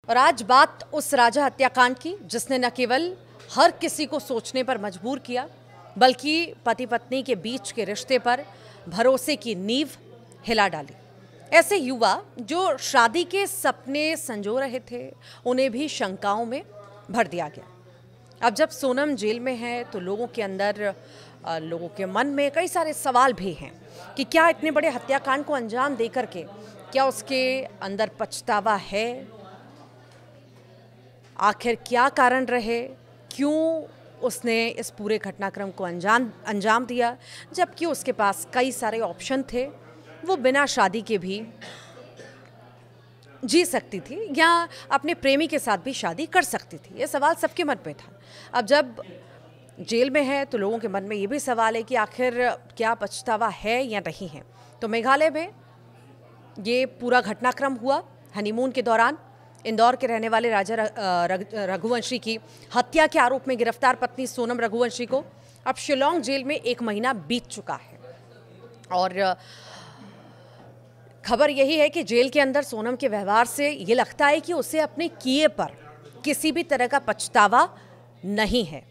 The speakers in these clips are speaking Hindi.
और आज बात उस राजा हत्याकांड की जिसने न केवल हर किसी को सोचने पर मजबूर किया, बल्कि पति पत्नी के बीच के रिश्ते पर भरोसे की नींव हिला डाली। ऐसे युवा जो शादी के सपने संजो रहे थे, उन्हें भी शंकाओं में भर दिया गया। अब जब सोनम जेल में है तो लोगों के मन में कई सारे सवाल भी हैं कि क्या इतने बड़े हत्याकांड को अंजाम देकर के क्या उसके अंदर पछतावा है, आखिर क्या कारण रहे, क्यों उसने इस पूरे घटनाक्रम को अंजाम दिया, जबकि उसके पास कई सारे ऑप्शन थे। वो बिना शादी के भी जी सकती थी या अपने प्रेमी के साथ भी शादी कर सकती थी। ये सवाल सबके मन में था। अब जब जेल में है तो लोगों के मन में ये भी सवाल है कि आखिर क्या पछतावा है या नहीं है। तो मेघालय में ये पूरा घटनाक्रम हुआ हनीमून के दौरान। इंदौर के रहने वाले राजा रघुवंशी की हत्या के आरोप में गिरफ्तार पत्नी सोनम रघुवंशी को अब शिलोंग जेल में 1 महीना बीत चुका है। और खबर यही है कि जेल के अंदर सोनम के व्यवहार से ये लगता है कि उसे अपने किए पर किसी भी तरह का पछतावा नहीं है,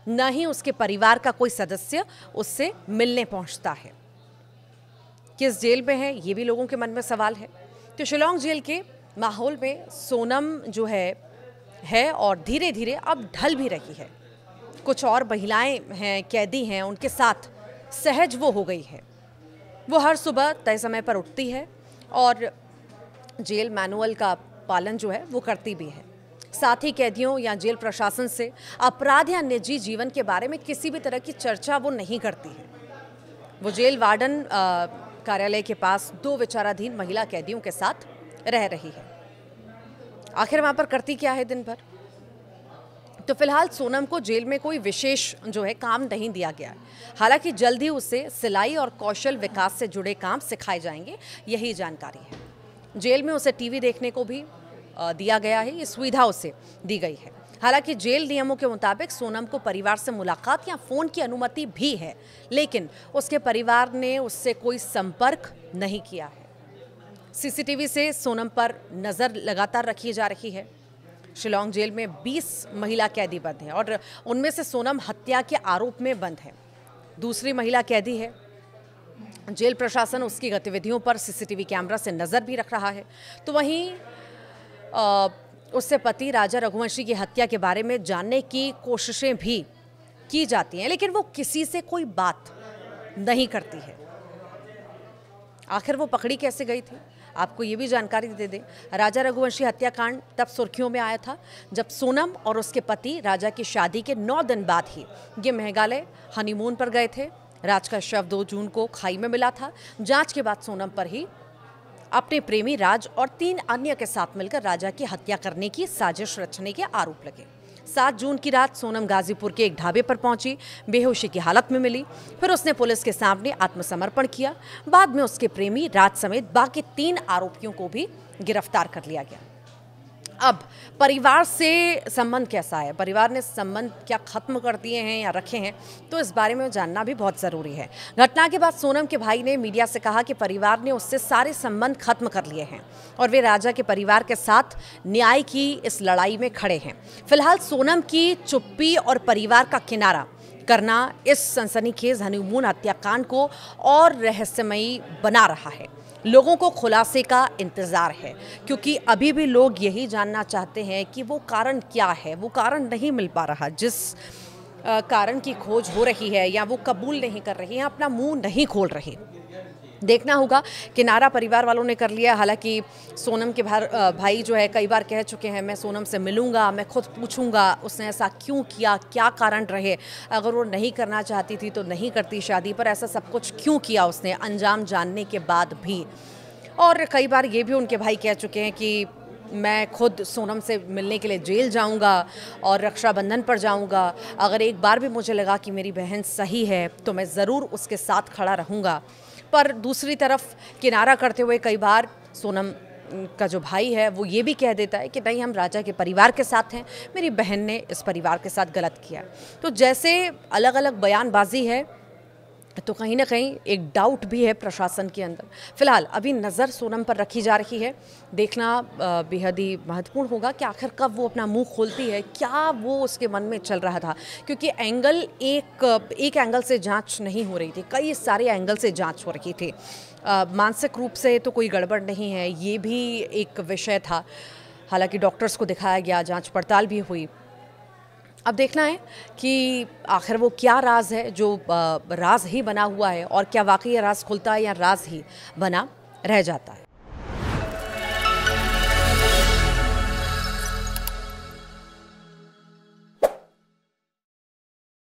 न ही उसके परिवार का कोई सदस्य उससे मिलने पहुंचता है। किस जेल में है, ये भी लोगों के मन में सवाल है। तो शिलोंग जेल के माहौल में सोनम जो है और धीरे धीरे अब ढल भी रही है। कुछ और महिलाएं हैं, कैदी हैं, उनके साथ सहज वो हो गई है। वो हर सुबह तय समय पर उठती है और जेल मैनुअल का पालन जो है वो करती भी है। साथ ही कैदियों या जेल प्रशासन से अपराध या निजी जीवन के बारे में किसी भी तरह की चर्चा वो नहीं करती है। वो जेल वार्डन कार्यालय के पास 2 विचाराधीन महिला कैदियों के साथ रह रही है। आखिर वहां पर करती क्या है दिन भर? तो फिलहाल सोनम को जेल में कोई विशेष जो है काम नहीं दिया गया है। हालांकि जल्द ही उसे सिलाई और कौशल विकास से जुड़े काम सिखाए जाएंगे, यही जानकारी है। जेल में उसे टीवी देखने को भी दिया गया है, ये सुविधा उसे दी गई है। हालांकि जेल नियमों के मुताबिक सोनम को परिवार से मुलाकात या फोन की अनुमति भी है, लेकिन उसके परिवार ने उससे कोई संपर्क नहीं किया है। सीसीटीवी से सोनम पर नजर लगातार रखी जा रही है। शिलोंग जेल में 20 महिला कैदी बंद हैं और उनमें से सोनम हत्या के आरोप में बंद है। दूसरी महिला कैदी है। जेल प्रशासन उसकी गतिविधियों पर सीसीटीवी कैमरा से नज़र भी रख रहा है। तो वहीं उससे पति राजा रघुवंशी की हत्या के बारे में जानने की कोशिशें भी की जाती हैं, लेकिन वो किसी से कोई बात नहीं करती है। आखिर वो पकड़ी कैसे गई थी, आपको ये भी जानकारी दे दें। राजा रघुवंशी हत्याकांड तब सुर्खियों में आया था जब सोनम और उसके पति राजा की शादी के 9 दिन बाद ही ये मेघालय हनीमून पर गए थे। राज का शव 2 जून को खाई में मिला था। जांच के बाद सोनम पर ही अपने प्रेमी राज और 3 अन्य के साथ मिलकर राजा की हत्या करने की साजिश रचने के आरोप लगे। 7 जून की रात सोनम गाजीपुर के एक ढाबे पर पहुंची, बेहोशी की हालत में मिली। फिर उसने पुलिस के सामने आत्मसमर्पण किया। बाद में उसके प्रेमी राज समेत बाकी 3 आरोपियों को भी गिरफ्तार कर लिया गया। अब परिवार से संबंध कैसा है, परिवार ने संबंध क्या खत्म कर दिए हैं या रखे हैं, तो इस बारे में जानना भी बहुत ज़रूरी है। घटना के बाद सोनम के भाई ने मीडिया से कहा कि परिवार ने उससे सारे संबंध खत्म कर लिए हैं और वे राजा के परिवार के साथ न्याय की इस लड़ाई में खड़े हैं। फिलहाल सोनम की चुप्पी और परिवार का किनारा करना इस सनसनीखेज हनीमून हत्याकांड को और रहस्यमयी बना रहा है। लोगों को खुलासे का इंतज़ार है, क्योंकि अभी भी लोग यही जानना चाहते हैं कि वो कारण क्या है। वो कारण नहीं मिल पा रहा, जिस कारण की खोज हो रही है या वो कबूल नहीं कर रही है, अपना मुंह नहीं खोल रही। देखना होगा। किनारा परिवार वालों ने कर लिया। हालांकि सोनम के भाई जो है कई बार कह चुके हैं, मैं सोनम से मिलूंगा, मैं खुद पूछूंगा उसने ऐसा क्यों किया, क्या कारण रहे, अगर वो नहीं करना चाहती थी तो नहीं करती शादी, पर ऐसा सब कुछ क्यों किया उसने अंजाम जानने के बाद भी। और कई बार ये भी उनके भाई कह चुके हैं कि मैं खुद सोनम से मिलने के लिए जेल जाऊंगा और रक्षाबंधन पर जाऊंगा। अगर एक बार भी मुझे लगा कि मेरी बहन सही है तो मैं ज़रूर उसके साथ खड़ा रहूंगा। पर दूसरी तरफ किनारा करते हुए कई बार सोनम का जो भाई है वो ये भी कह देता है कि नहीं, हम राजा के परिवार के साथ हैं, मेरी बहन ने इस परिवार के साथ गलत किया। तो जैसे अलग अलग बयानबाजी है, तो कहीं ना कहीं एक डाउट भी है प्रशासन के अंदर। फिलहाल अभी नज़र सोनम पर रखी जा रही है। देखना बेहद ही महत्वपूर्ण होगा कि आखिर कब वो अपना मुंह खोलती है, क्या वो उसके मन में चल रहा था, क्योंकि एंगल एक एंगल से जांच नहीं हो रही थी, कई सारे एंगल से जांच हो रही थी। मानसिक रूप से तो कोई गड़बड़ नहीं है, ये भी एक विषय था। हालांकि डॉक्टर्स को दिखाया गया, जांच पड़ताल भी हुई। अब देखना है कि आखिर वो क्या राज है जो राज ही बना हुआ है, और क्या वाकई राज खुलता है या राज ही बना रह जाता है।